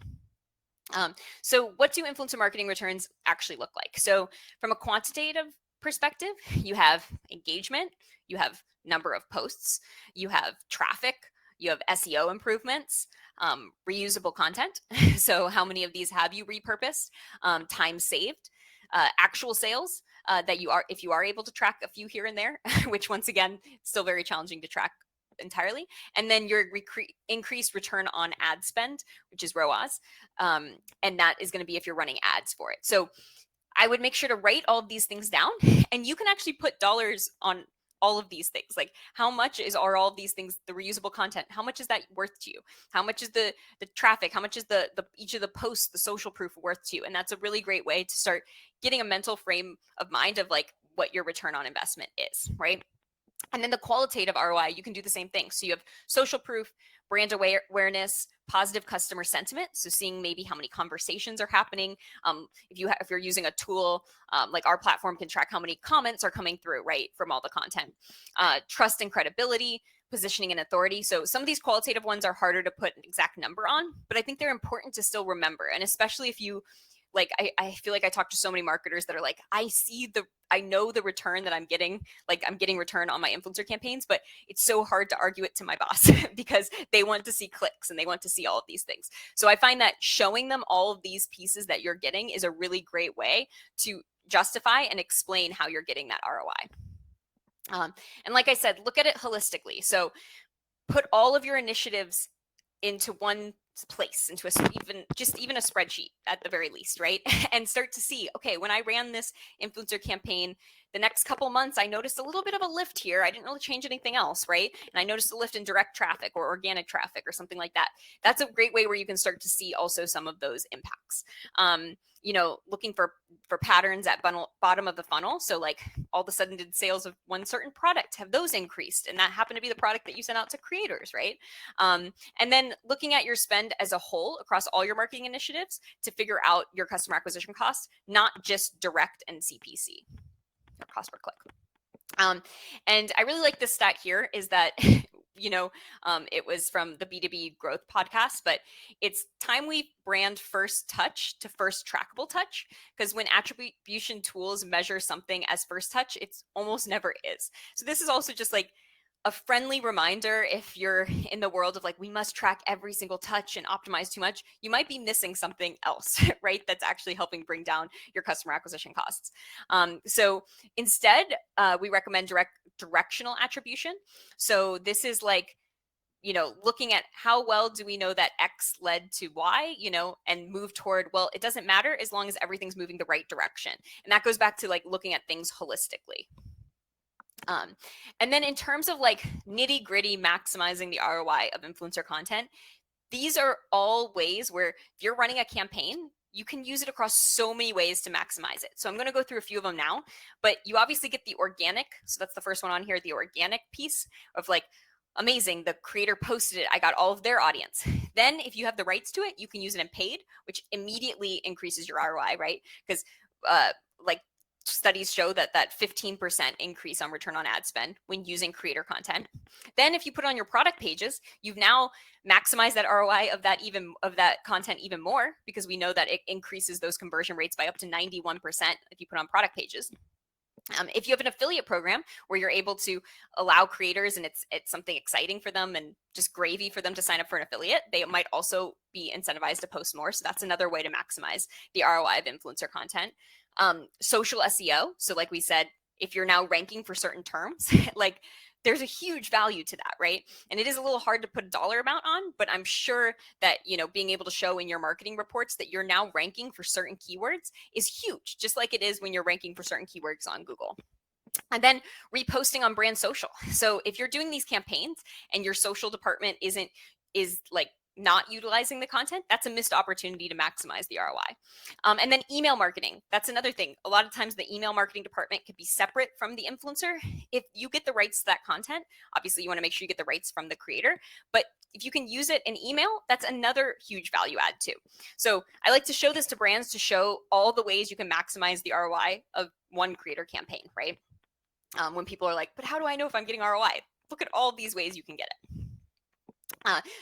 So what do influencer marketing returns actually look like? So from a quantitative perspective, you have engagement, you have number of posts, you have traffic, you have SEO improvements, reusable content. So how many of these have you repurposed? Time saved, actual sales that if you are able to track a few here and there, which once again, still very challenging to track entirely, and then your increased return on ad spend, which is ROAS, and that is going to be if you're running ads for it. So I would make sure to write all of these things down, and you can actually put dollars on all of these things. Like, how much are all of these things, the reusable content, how much is that worth to you? How much is the traffic? How much is the each of the posts, the social proof worth to you? And that's a really great way to start getting a mental frame of mind of like what your return on investment is, right? And then the qualitative ROI, you can do the same thing. So you have social proof, brand awareness, positive customer sentiment. So seeing maybe how many conversations are happening. If you're using a tool like our platform can track how many comments are coming through, right, from all the content. Trust and credibility, positioning and authority. So some of these qualitative ones are harder to put an exact number on, but I think they're important to still remember. And especially if you like, I feel like I talk to so many marketers that are like, I know the return that I'm getting, like I'm getting return on my influencer campaigns, but it's so hard to argue it to my boss because they want to see clicks and they want to see all of these things. So I find that showing them all of these pieces that you're getting is a really great way to justify and explain how you're getting that ROI. And like I said, look at it holistically. So put all of your initiatives into one place, into even a spreadsheet at the very least, right? And start to see, okay, when I ran this influencer campaign, the next couple months, I noticed a little bit of a lift here. I didn't really change anything else, right? And I noticed a lift in direct traffic or organic traffic or something like that. That's a great way where you can start to see also some of those impacts. Looking for patterns at bottom of the funnel. So like all of a sudden did sales of one certain product, have those increased? And that happened to be the product that you sent out to creators, right? And then looking at your spend as a whole across all your marketing initiatives to figure out your customer acquisition cost, not just direct and CPC, or cost per click. And I really like this stat here is that it was from the B2B growth podcast, but it's time we brand first touch to first trackable touch, because when attribution tools measure something as first touch, it's almost never is. So this is also just like a friendly reminder. If you're in the world of like, we must track every single touch and optimize too much, you might be missing something else, right? That's actually helping bring down your customer acquisition costs. So instead, we recommend directional attribution. So this is like, looking at how well do we know that X led to Y, and move toward, well, it doesn't matter as long as everything's moving the right direction. And that goes back to like looking at things holistically. And then in terms of like nitty gritty maximizing the ROI of influencer content, these are all ways where if you're running a campaign, you can use it across so many ways to maximize it. So I'm going to go through a few of them now, but you obviously get the organic. So that's the first one on here, the organic piece of like, amazing, the creator posted it, I got all of their audience. Then if you have the rights to it, you can use it in paid, which immediately increases your ROI, right? Because like studies show that 15% increase on return on ad spend when using creator content. Then if you put it on your product pages, you've now maximized that ROI of that content even more, because we know that it increases those conversion rates by up to 91% if you put on product pages. If you have an affiliate program where you're able to allow creators and it's something exciting for them and just gravy for them to sign up for an affiliate, they might also be incentivized to post more. So that's another way to maximize the ROI of influencer content. Social SEO. So like we said, if you're now ranking for certain terms, like there's a huge value to that, right? And it is a little hard to put a dollar amount on, but I'm sure that, being able to show in your marketing reports that you're now ranking for certain keywords is huge, just like it is when you're ranking for certain keywords on Google. And then reposting on brand social. So if you're doing these campaigns and your social department is like not utilizing the content, that's a missed opportunity to maximize the ROI. And then email marketing. That's another thing. A lot of times the email marketing department could be separate from the influencer. If you get the rights to that content, obviously you want to make sure you get the rights from the creator, but if you can use it in email, that's another huge value add too. So I like to show this to brands to show all the ways you can maximize the ROI of one creator campaign, right? When people are like, but how do I know if I'm getting ROI? Look at all these ways you can get it.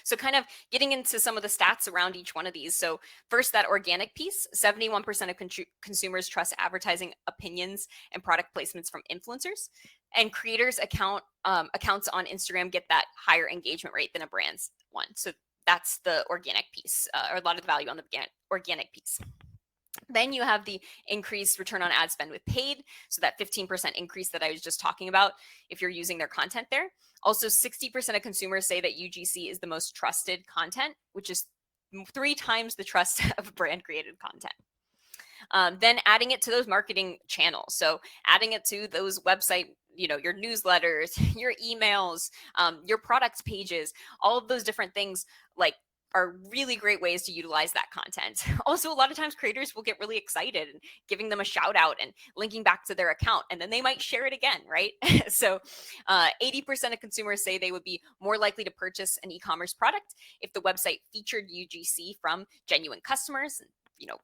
So kind of getting into some of the stats around each one of these. So first, that organic piece, 71% of consumers trust advertising opinions and product placements from influencers, and creators accounts on Instagram get that higher engagement rate than a brand's one. So that's the organic piece, or a lot of the value on the organic piece. Then you have the increased return on ad spend with paid. So that 15% increase that I was just talking about, if you're using their content there. Also, 60% of consumers say that UGC is the most trusted content, which is 3 times the trust of brand created content. Then adding it to those marketing channels. So adding it to those website, your newsletters, your emails, your product pages, all of those different things like are really great ways to utilize that content. Also, a lot of times creators will get really excited and giving them a shout out and linking back to their account, and then they might share it again, right? So 80% of consumers say they would be more likely to purchase an e-commerce product if the website featured UGC from genuine customers,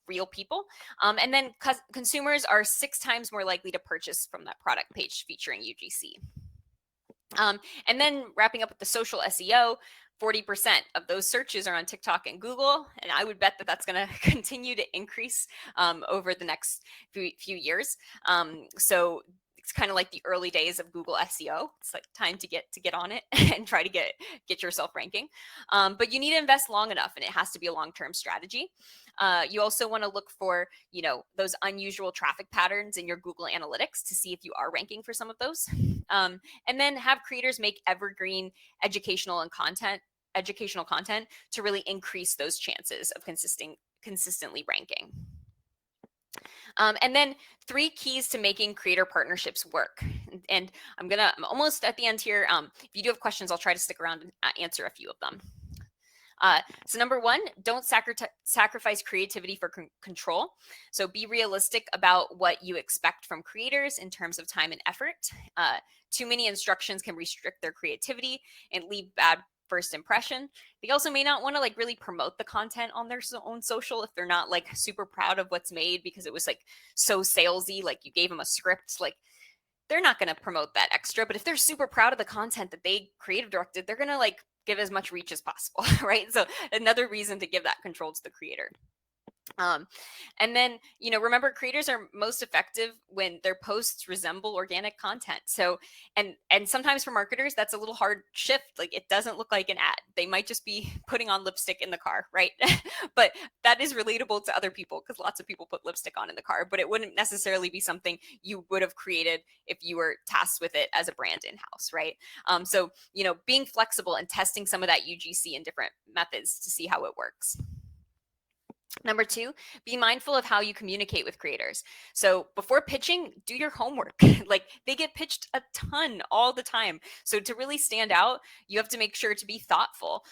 real people. And then consumers are 6 times more likely to purchase from that product page featuring UGC. And then wrapping up with the social SEO, 40% of those searches are on TikTok and Google, and I would bet that that's going to continue to increase over the next few years. So it's kind of like the early days of Google SEO. It's like time to get on it and try to get yourself ranking. But you need to invest long enough, and it has to be a long-term strategy. You also want to look for, those unusual traffic patterns in your Google Analytics to see if you are ranking for some of those. And then have creators make evergreen educational content to really increase those chances of consistently ranking. And then 3 keys to making creator partnerships work. And I'm almost at the end here. If you do have questions, I'll try to stick around and answer a few of them. So number 1, don't sacrifice creativity for control. So be realistic about what you expect from creators in terms of time and effort. Too many instructions can restrict their creativity and leave bad first impression. They also may not want to really promote the content on their own social if they're not super proud of what's made because it was so salesy, you gave them a script, they're not going to promote that extra. But if they're super proud of the content that they creative directed, they're going to give as much reach as possible, right? So another reason to give that control to the creator. And then, remember, creators are most effective when their posts resemble organic content. So, and sometimes for marketers, that's a little hard shift. It doesn't look like an ad. They might just be putting on lipstick in the car, right? But that is relatable to other people because lots of people put lipstick on in the car, but it wouldn't necessarily be something you would have created if you were tasked with it as a brand in-house, right? So, being flexible and testing some of that UGC in different methods to see how it works. Number 2, be mindful of how you communicate with creators. So before pitching, do your homework. They get pitched a ton all the time. So to really stand out, you have to make sure to be thoughtful.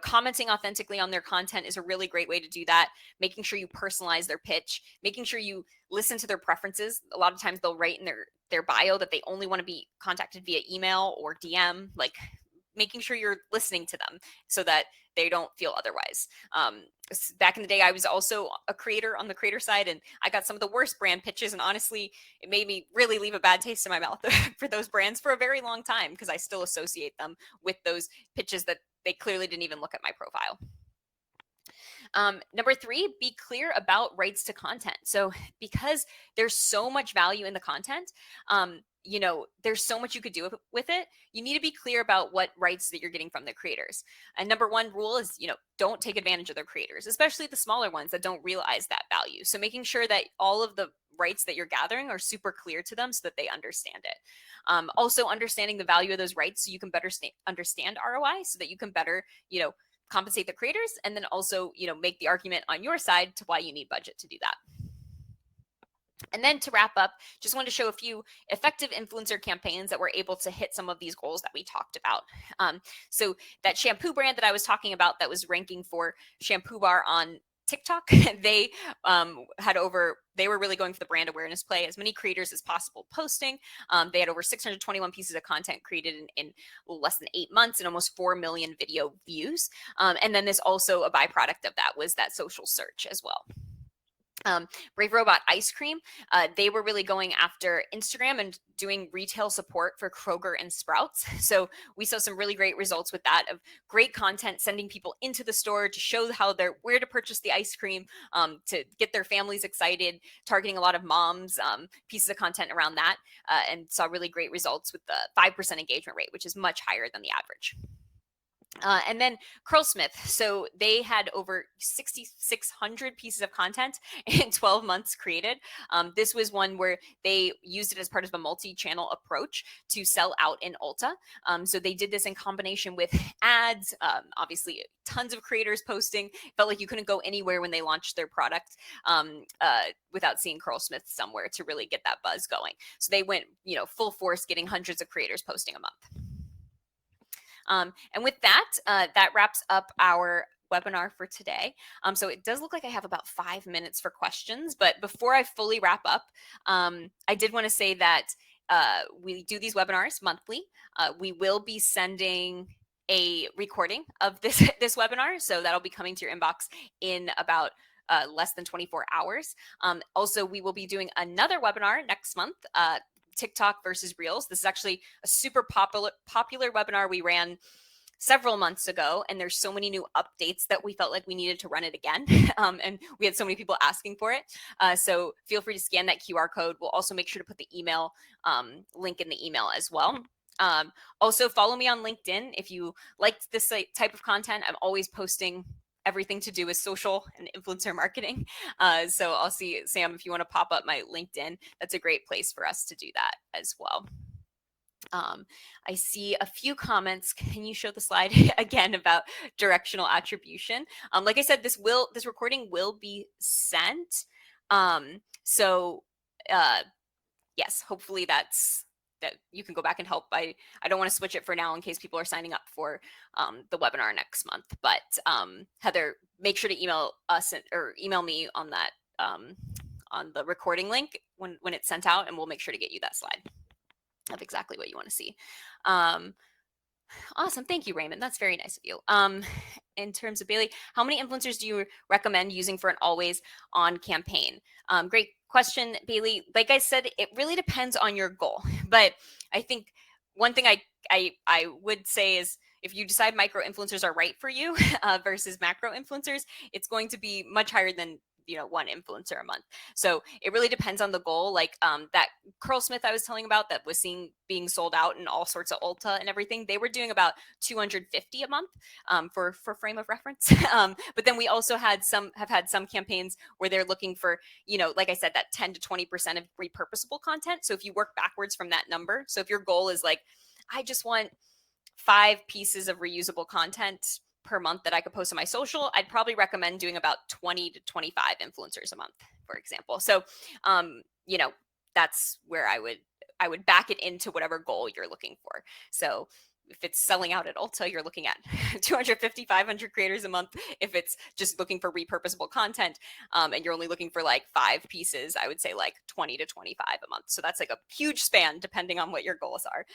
Commenting authentically on their content is a really great way to do that. Making sure you personalize their pitch, making sure you listen to their preferences. A lot of times they'll write in their bio that they only want to be contacted via email or DM, making sure you're listening to them so that they don't feel otherwise. Back in the day, I was also a creator on the creator side, and I got some of the worst brand pitches. And honestly, it made me really leave a bad taste in my mouth for those brands for a very long time because I still associate them with those pitches that they clearly didn't even look at my profile. Number 3, be clear about rights to content. So because there's so much value in the content, there's so much you could do with it. You need to be clear about what rights that you're getting from the creators. And number 1 rule is, don't take advantage of their creators, especially the smaller ones that don't realize that value. So making sure that all of the rights that you're gathering are super clear to them so that they understand it. Also understanding the value of those rights so you can better understand ROI so that you can better, compensate the creators and then also, make the argument on your side to why you need budget to do that. And then to wrap up, just wanted to show a few effective influencer campaigns that were able to hit some of these goals that we talked about. So that shampoo brand that I was talking about that was ranking for shampoo bar on TikTok, they were really going for the brand awareness play, as many creators as possible posting. They had over 621 pieces of content created in less than 8 months and almost 4 million video views. And then this also, a byproduct of that was that social search as well. Brave Robot Ice Cream, they were really going after Instagram and doing retail support for Kroger and Sprouts. So we saw some really great results with that, of great content, sending people into the store to show where to purchase the ice cream, to get their families excited, targeting a lot of moms, pieces of content around that, and saw really great results with the 5% engagement rate, which is much higher than the average. And then Curlsmith. So they had over 6,600 pieces of content in 12 months created. This was one where they used it as part of a multi-channel approach to sell out in Ulta. So they did this in combination with ads, obviously tons of creators posting. Felt like you couldn't go anywhere when they launched their product without seeing Curlsmith somewhere to really get that buzz going. So they went, full force, getting hundreds of creators posting a month. And with that, that wraps up our webinar for today. So it does look like I have about 5 minutes for questions, but before I fully wrap up, I did want to say that we do these webinars monthly. We will be sending a recording of this webinar, so that'll be coming to your inbox in about less than 24 hours. Also, we will be doing another webinar next month, TikTok versus Reels. This is actually a super popular webinar we ran several months ago, and there's so many new updates that we felt like we needed to run it again. And we had so many people asking for it. So feel free to scan that QR code. We'll also make sure to put the email link in the email as well. Also follow me on LinkedIn. If you liked this type of content, I'm always posting everything to do with social and influencer marketing. So I'll see, Sam, if you want to pop up my LinkedIn, that's a great place for us to do that as well. I see a few comments. Can you show the slide again about directional attribution? Like I said, this recording will be sent. Yes, hopefully that you can go back and help. I don't want to switch it for now in case people are signing up for the webinar next month. But Heather, make sure to email us or email me on that on the recording link when it's sent out, and we'll make sure to get you that slide of exactly what you want to see. Awesome. Thank you, Raymond. That's very nice of you. In terms of Bailey, how many influencers do you recommend using for an always on campaign? Great question, Bailey. Like I said, it really depends on your goal. But I think one thing I would say is if you decide micro influencers are right for you versus macro influencers, it's going to be much higher than one influencer a month. So it really depends on the goal. Like that Curlsmith I was telling about that was being sold out in all sorts of Ulta and everything. They were doing about 250 a month for frame of reference. But then we also have had some campaigns where they're looking for, like I said, that 10 to 20% of repurposable content. So if you work backwards from that number, so if your goal is like, I just want 5 pieces of reusable content per month that I could post on my social, I'd probably recommend doing about 20 to 25 influencers a month, for example. So, that's where I would back it into whatever goal you're looking for. So if it's selling out at Ulta, you're looking at 250, 500 creators a month. If it's just looking for repurposable content and you're only looking for like 5 pieces, I would say like 20 to 25 a month. So that's like a huge span depending on what your goals are.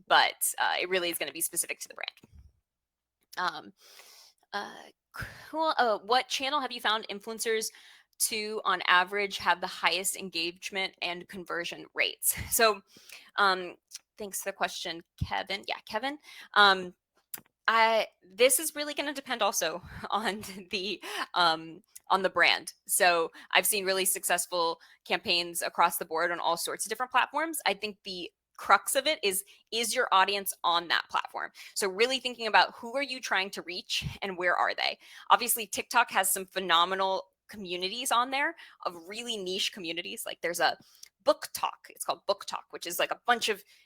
But it really is going to be specific to the brand. Cool. What channel have you found influencers to, on average, have the highest engagement and conversion rates? So, thanks for the question, Kevin. Yeah, Kevin. This is really going to depend also on the brand. So I've seen really successful campaigns across the board on all sorts of different platforms. I think the crux of it is your audience on that platform? So really thinking about who are you trying to reach and where are they? Obviously, TikTok has some phenomenal communities on there of really niche communities. Like there's a book talk. It's called Book Talk, which is like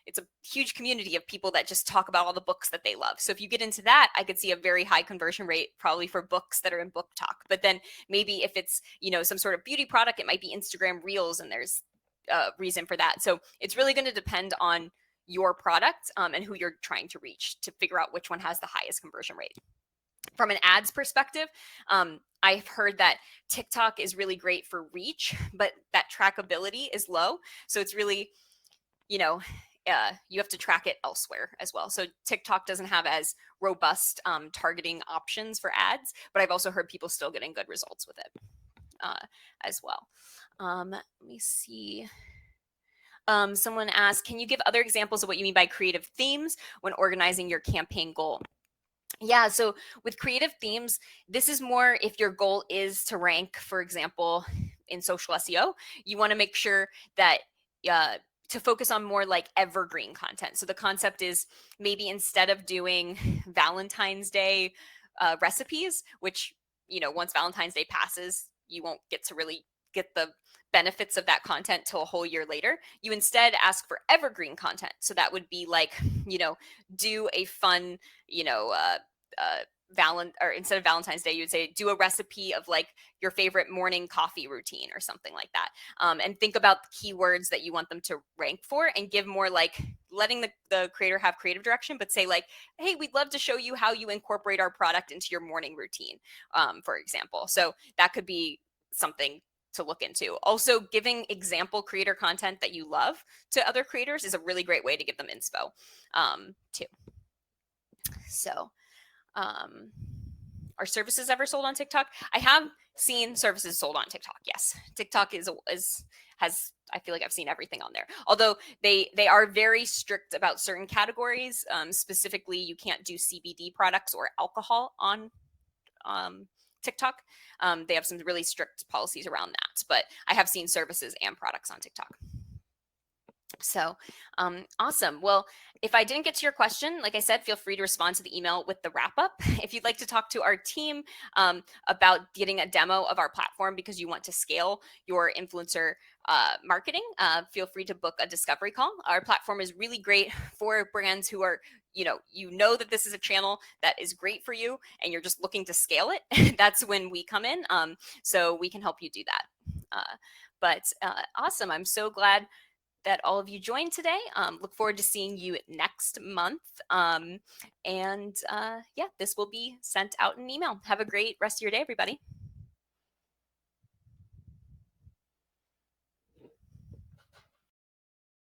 it's a huge community of people that just talk about all the books that they love. So if you get into that, I could see a very high conversion rate probably for books that are in Book Talk. But then maybe if it's, some sort of beauty product, it might be Instagram Reels, and there's reason for that. So it's really going to depend on your product and who you're trying to reach to figure out which one has the highest conversion rate. From an ads perspective, I've heard that TikTok is really great for reach, but that trackability is low. So it's really, you have to track it elsewhere as well. So TikTok doesn't have as robust targeting options for ads, but I've also heard people still getting good results with it as well. Let me see. Someone asked, can you give other examples of what you mean by creative themes when organizing your campaign goal? Yeah, so with creative themes, this is more if your goal is to rank, for example, in social SEO, you want to make sure that to focus on more like evergreen content. So the concept is maybe instead of doing Valentine's Day recipes, which, once Valentine's Day passes, you won't get to really get the benefits of that content till a whole year later. You instead ask for evergreen content. So that would be like, do a fun, or instead of Valentine's Day, you would say do a recipe of like your favorite morning coffee routine or something like that. And think about the keywords that you want them to rank for, and give more like letting the creator have creative direction, but say like, hey, we'd love to show you how you incorporate our product into your morning routine, for example. So that could be something to look into. Also, giving example creator content that you love to other creators is a really great way to give them inspo, too. So are services ever sold on TikTok? I have seen services sold on TikTok. Yes, TikTok has. I feel like I've seen everything on there. Although they are very strict about certain categories. Specifically, you can't do CBD products or alcohol on TikTok. They have some really strict policies around that. But I have seen services and products on TikTok. So awesome. Well, if I didn't get to your question, like I said, feel free to respond to the email with the wrap up. If you'd like to talk to our team about getting a demo of our platform because you want to scale your influencer marketing, feel free to book a discovery call. Our platform is really great for brands who are, that this is a channel that is great for you and you're just looking to scale it. That's when we come in. So we can help you do that. But awesome. I'm so glad that all of you joined today. Look forward to seeing you next month. Yeah, this will be sent out in an email. Have a great rest of your day, everybody.